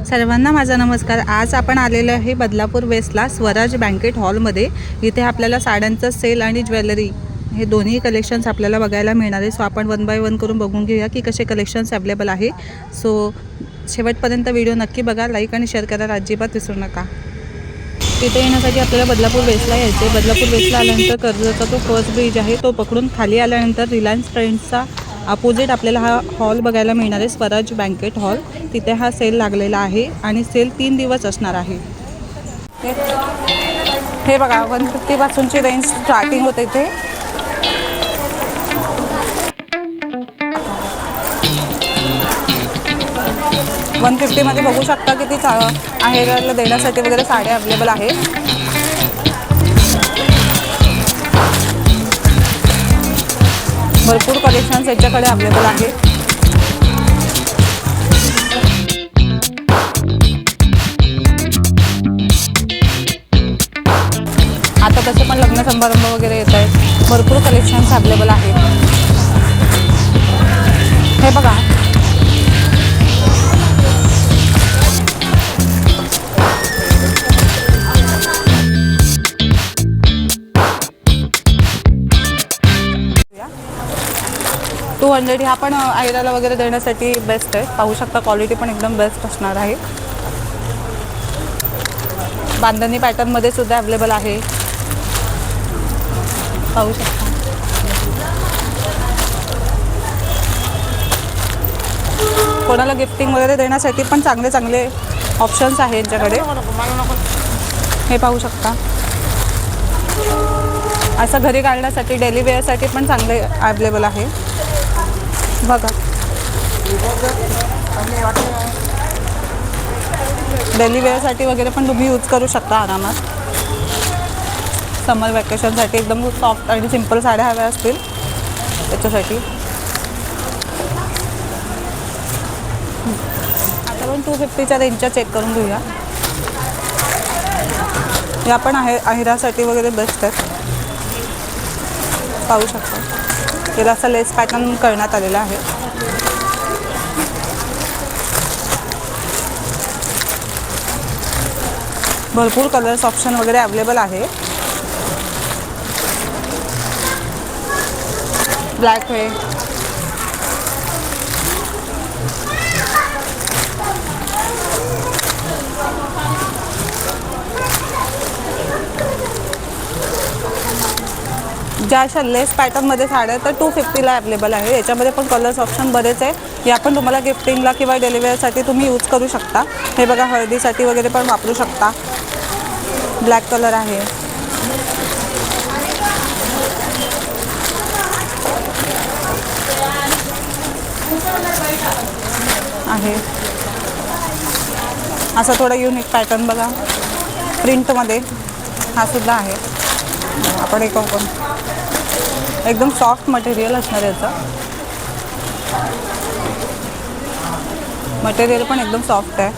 सर्वांना माझा नमस्कार। आज आपण आलेलो आहे बदलापूर वेस्टला स्वराज बँकेट हॉलमध्ये। इथे आपल्याला साड्यांचं सेल आणि ज्वेलरी हे दोन्ही कलेक्शन्स आपल्याला बघायला मिळणार आहे। सो आपण वन बाय वन करून बघून घेऊया की कसे कलेक्शन्स अवेलेबल आहे। सो शेवटपर्यंत व्हिडिओ नक्की बघा, लाईक आणि शेअर करायला अजिबात विसरू नका। तिथे येण्यासाठी आपल्याला बदलापूर वेस्टला यायचे। बदलापूर वेस्टला आल्यानंतर कर्जतचा तो फर्स्ट ब्रिज आहे तो पकडून खाली आल्यानंतर रिलायन्स ट्रेंड्सचा अपोजिट आपल्याला हा हॉल बघायला मिळणार आहे, स्वराज बँकेट हॉल। तिथे हा सेल लागलेला आहे आणि सेल 3 दिवस असणार आहे। हे बघा 150 पासूनची रेंज स्टार्टिंग होते इथे। वन 50 मध्ये बघू शकता किती आहेराला देण्यासाठी वगैरे साड्या अवेलेबल आहेत। भरपूर कलेक्शन्स याच्याकडे अवेलेबल आहे। आता तसे पण लग्न समारंभ वगैरे येत आहेत, भरपूर कलेक्शन्स अवेलेबल आहेत। हे बघा $200 हा पण आयराला वगैरे देण्यासाठी बेस्ट आहे। पाहू शकता क्वालिटी पण एकदम बेस्ट असणार आहे। बांधणी पॅटर्न मध्ये सुद्धा अवेलेबल आहे, पाहू शकता। कोणाला गिफ्टिंग वगैरे देण्यासाठी पण चांगले चांगले ऑप्शन्स आहेत यांच्याकडे। हे पाहू शकता, असं घरी घालण्यासाठी डेली वेअरसाठी पण चांगले अवेलेबल आहे बघा। डेली वेअरसाठी वगैरे पण तुम्ही यूज करू शकता आरामात। समर वॅकेशनसाठी एकदम सॉफ्ट आणि सिंपल साड्या हव्या असतील त्याच्यासाठी। आता पण 250च्या रेंजच्या चेक करून घेऊया। या पण आहेरासाठी वगैरे बेस्ट आहेत, पाहू शकता। याला असं लेस पॅटर्न करण्यात आलेला आहे। भरपूर कलर्स ऑप्शन वगैरे अवेलेबल आहे। ब्लॅक आहे, ज्या अशा लेस पॅटर्नमध्ये साड्या तर 250ला अवेलेबल आहे। याच्यामध्ये पण कलर्स ऑप्शन बरेच आहे। या पण तुम्हाला गिफ्टिंगला किंवा डेली वेअरसाठी तुम्ही यूज करू शकता। हे बघा हळदीसाठी वगैरे पण वापरू शकता। ब्लॅक कलर आहे, असा थोडा युनिक पॅटर्न बघा प्रिंटमध्ये हा सुद्धा आहे। आपण एक एकदम सॉफ्ट मटेरियल असणार याचं, मटेरियल पण एकदम सॉफ्ट आहे।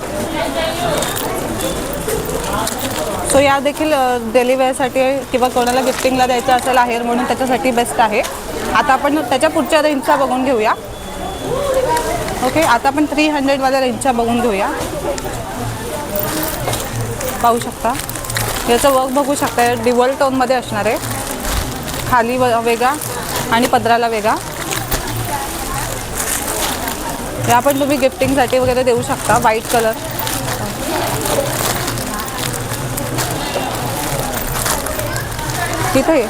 सो या देखील डेली वेअरसाठी किंवा कोणाला गिफ्टिंगला द्यायचं असेल आहेर म्हणून त्याच्यासाठी बेस्ट आहे। आता आपण त्याच्या पुढच्या रेंजचा बघून घेऊया। ओके, आता आपण 300 वाल्या रेंजच्या बघून घेऊया। पाहू शकता याचं वर्क बघू शकता, डिवॉल टोनमध्ये असणार आहे। खाली वेगळा आणि पदराला वेगळा। या पण तुम्ही गिफ्टिंगसाठी वगैरे देऊ शकता। व्हाईट कलर, तिथे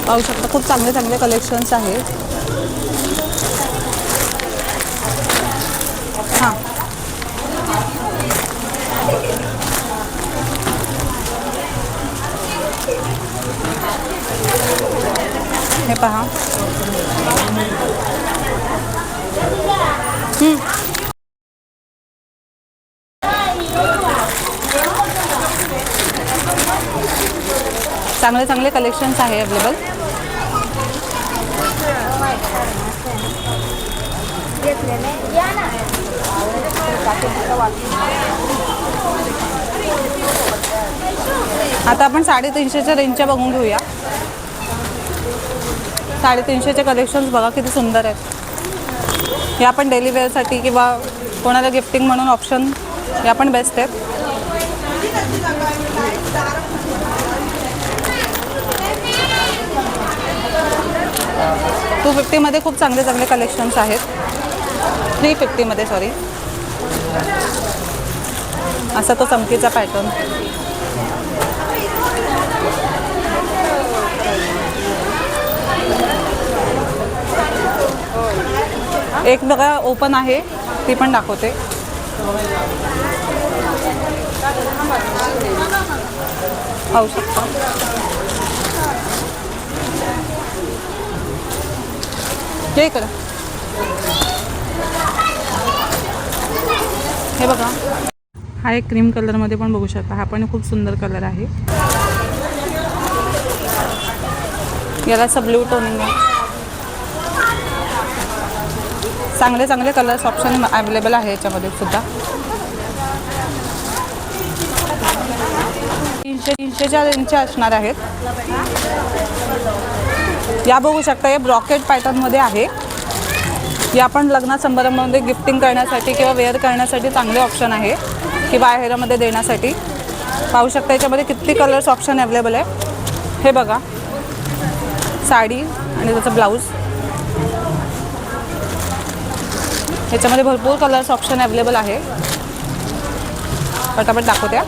पाहू शकता खूप चांगले चांगले कलेक्शन्स आहेत। हां हे पहा, चांगले चांगले कलेक्शन्स आहे अवेलेबल। आता आपण 350च्या रेंजच्या बघून घेऊया. 350चे कलेक्शन्स बघा किती सुंदर आहेत. या पण डेली वेअरसाठी किंवा कोणाला गिफ्टिंग म्हणून ऑप्शन या पण बेस्ट आहेत. $250 खूप चांगले चांगले कलेक्शन्स आहेत. $350 सॉरी. असा तो चमकीचा पॅटर्न. एक बघा ओपन आहे, ती पण दाखवते. पाहू शकता. हे करा. हे बघा, हा एक क्रीम कलरमध्ये पण बघू शकता. हा पण खूप सुंदर कलर आहे. याला असं ब्लू टोनिंग आहे. चांगले चांगले कलर्स ऑप्शन अवेलेबल आहे याच्यामध्ये सुद्धा. 300च्या रेंजचे असणार आहेत. या बघू शकता, हे ब्रॉकेट पॅटर्नमध्ये आहे. या पण लग्न समारंभामध्ये गिफ्टिंग करण्यासाठी किंवा वेअर करण्यासाठी चांगले ऑप्शन आहे किंवा आहेरामध्ये देण्यासाठी. पाहू शकता याच्यामध्ये किती कलर्स ऑप्शन अवेलेबल आहे. हे बघा, साडी आणि त्याचं ब्लाऊज. याच्यामध्ये भरपूर कलर्स ऑप्शन अवेलेबल आहे. पटापट दाखवत्या.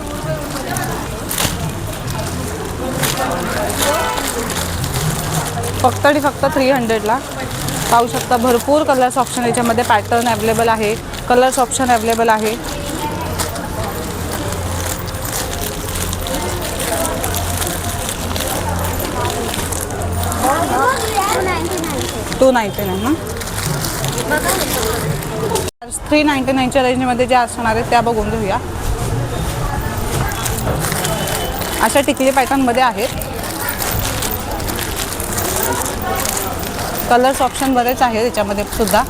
फक्त आणि फक्त 300ला पाहू शकता. भरपूर कलर्स ऑप्शन याच्यामध्ये पॅटर्न अवेलेबल आहे. कलर्स ऑप्शन अवेलेबल आहे. $299 ना. 399च्या रेंजमध्ये जे असणार आहेत त्या बघून घेऊया. अशा टिकली पॅटर्नमध्ये आहेत. कलर्स ऑप्शन बरेच आहेत याच्यामध्ये सुद्धा.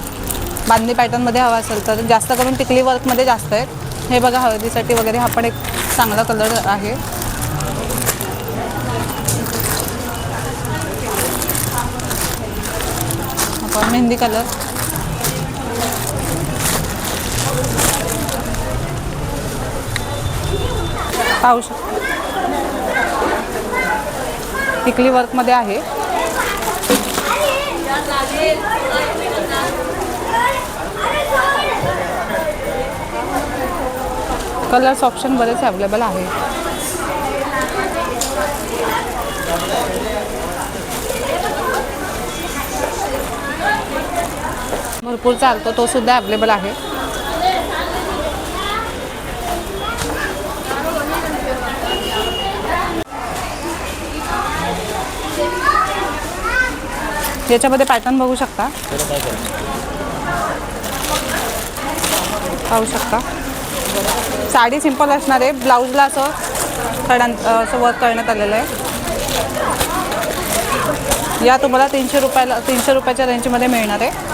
बांधणी पॅटर्नमध्ये हवा असेल तर जास्त करून टिकली वर्कमध्ये जास्त आहेत. हे बघा, हळदीसाठी वगैरे हा पण एक चांगला कलर आहे. आपण मेहंदी कलर. पाहू शकतो, टिकली वर्कमध्ये आहे. कलर्स ऑप्शन बरेच अवेलेबल आहे. भरपूर चालतो तो सुद्धा अवेलेबल आहे. याच्यामध्ये पॅटर्न बघू शकता. पाहू शकता, साडी सिंपल असणार आहे. ब्लाऊजला असं असं वर्क करण्यात आलेलं आहे. या तुम्हाला 300 रुपयाच्या रेंजमध्ये मिळणार आहे.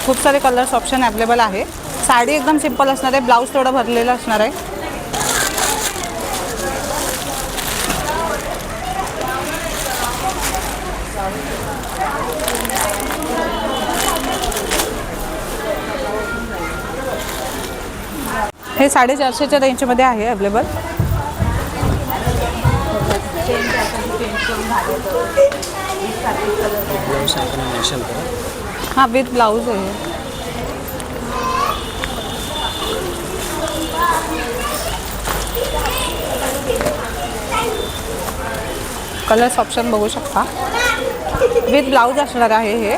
खूप सारे कलर्स ऑप्शन अवेलेबल आहे. साडी एकदम सिंपल असणार आहे. ब्लाऊज थोडं भरलेलं असणार आहे. हे 450च्या रेंजमध्ये आहे अवेलेबल. हाँ विथ ब्लाउज है. कलर्स ऑप्शन बघू शकता. विथ ब्लाउज असणार आहे. हे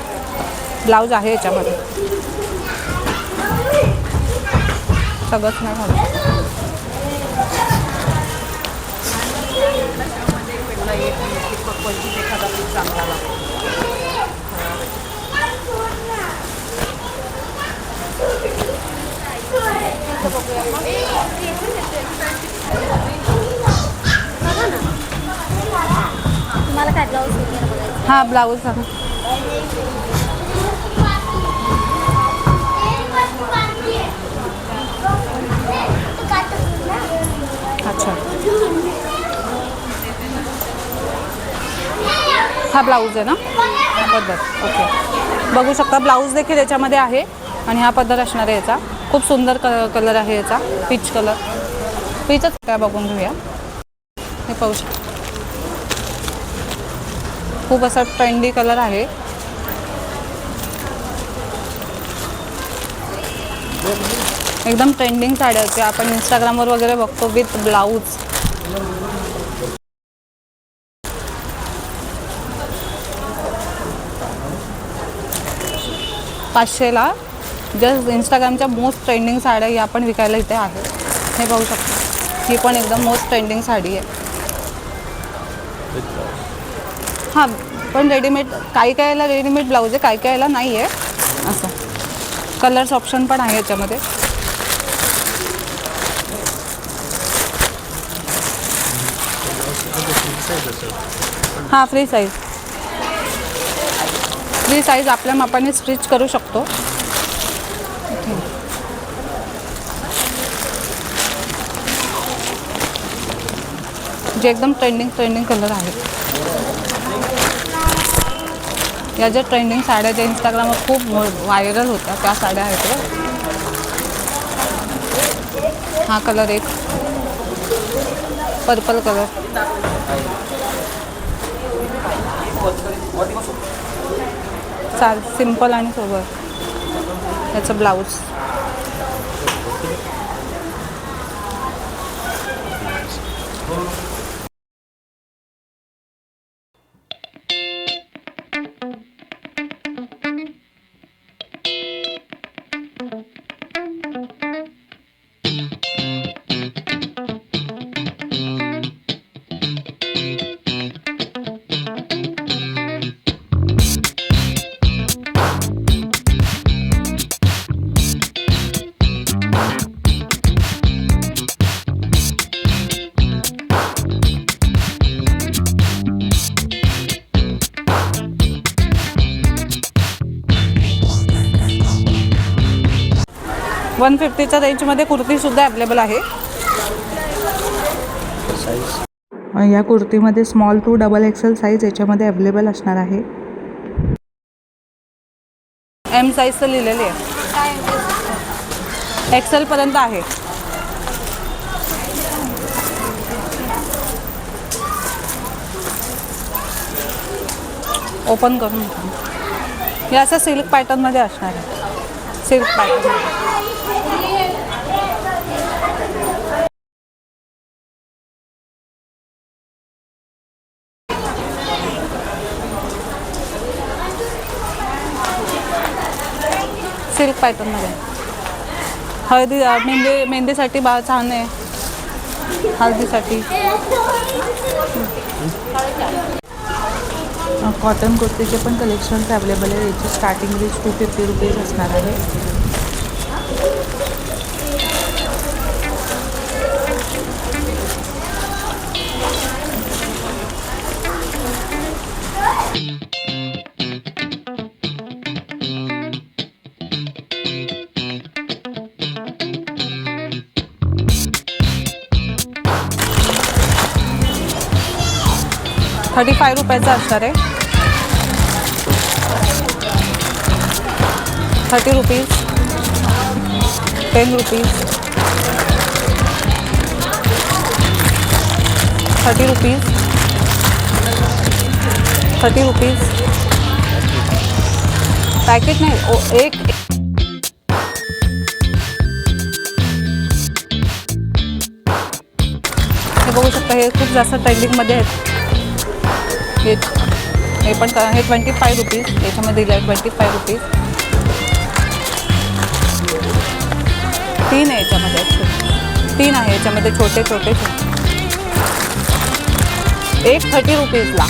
ब्लाउज आहे याच्यामध्ये. सगळंच नाही घालू. तुम्हाला काय ब्लाऊज वगैरे बघायचं? हां ब्लाऊज सांगा. अच्छा हा ब्लाऊज आहे ना, हा पदर. ओके, बघू शकता ब्लाऊज देखील याच्यामध्ये आहे आणि हा पदर असणार आहे याचा. खूप सुंदर कलर आहे याचा, पीच कलर. पीचच काय बघून घेऊया. हे पाहू शकता, खूप असा ट्रेंडी कलर आहे. एकदम ट्रेंडिंग साड्या होत्या, आपण इंस्टाग्रामवर वगैरे बघतो विथ ब्लाऊज. पाचशेला जस्ट इंस्टाग्रामच्या मोस्ट ट्रेंडिंग साड्या या पण विकायला इथे आहे. हे पाहू शकता, ही पण एकदम मोस्ट ट्रेंडिंग साडी आहे. हां, पण रेडीमेड काही कायला रेडीमेड ब्लाऊज आहे, काही कायला नाही आहे. असं कलर्स ऑप्शन पण आहे याच्यामध्ये. हां, फ्री साईज आपल्या मापाने स्टिच करू शकतो. जे एकदम ट्रेंडिंग कलर आहेत. या ज्या ट्रेंडिंग साड्या ज्या इंस्टाग्रामवर खूप व्हायरल होत्या त्या साड्या आहेत. हा कलर एक पर्पल कलर. सिंपल आणि सोबर याचं ब्लाऊज. $150च्या रेंजमध्ये कुर्तीसुद्धा अवेलेबल आहे. या कुर्तीमध्ये स्मॉल टू XXL साईज याच्यामध्ये अवेलेबल असणार आहे. M साईजचं लिहिलेली आहे, XL पर्यंत आहे. ओपन करून हे असं सिल्क पॅटर्नमध्ये असणार आहे. सिल्क पॅटर्न सिल्क पॅटर्नमध्ये. मेहंदीसाठी छान आहे, हळदीसाठी. कॉटन कुर्तीचे पण कलेक्शन्स अवेलेबल आहे. याची स्टार्टिंग रेंज ₹250 असणार आहे. ₹35 असणार आहे. ₹30, ₹10, ₹30. पॅकेट नाही, एक हे बघू शकता. हे खूप जास्त ट्रेंडिंगमध्ये आहेत. हे पण हे ₹25 याच्यामध्ये दिलं आहे. ₹25. 3 आहे याच्यामध्ये, 3 आहे याच्यामध्ये छोटे. एक ₹30ला.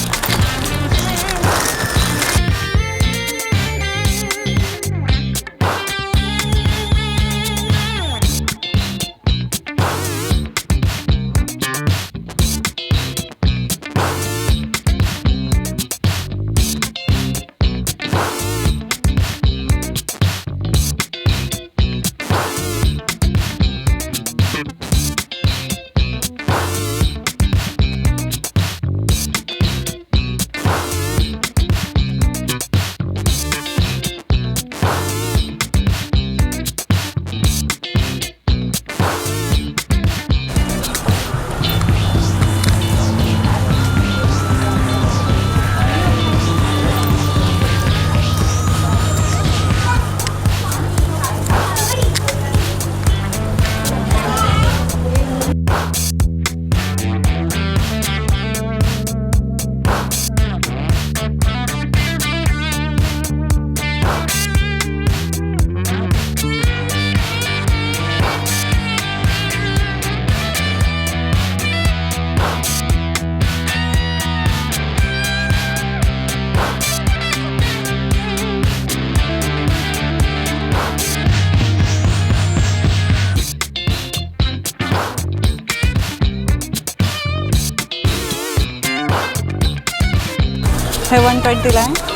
हे 120ला आहे.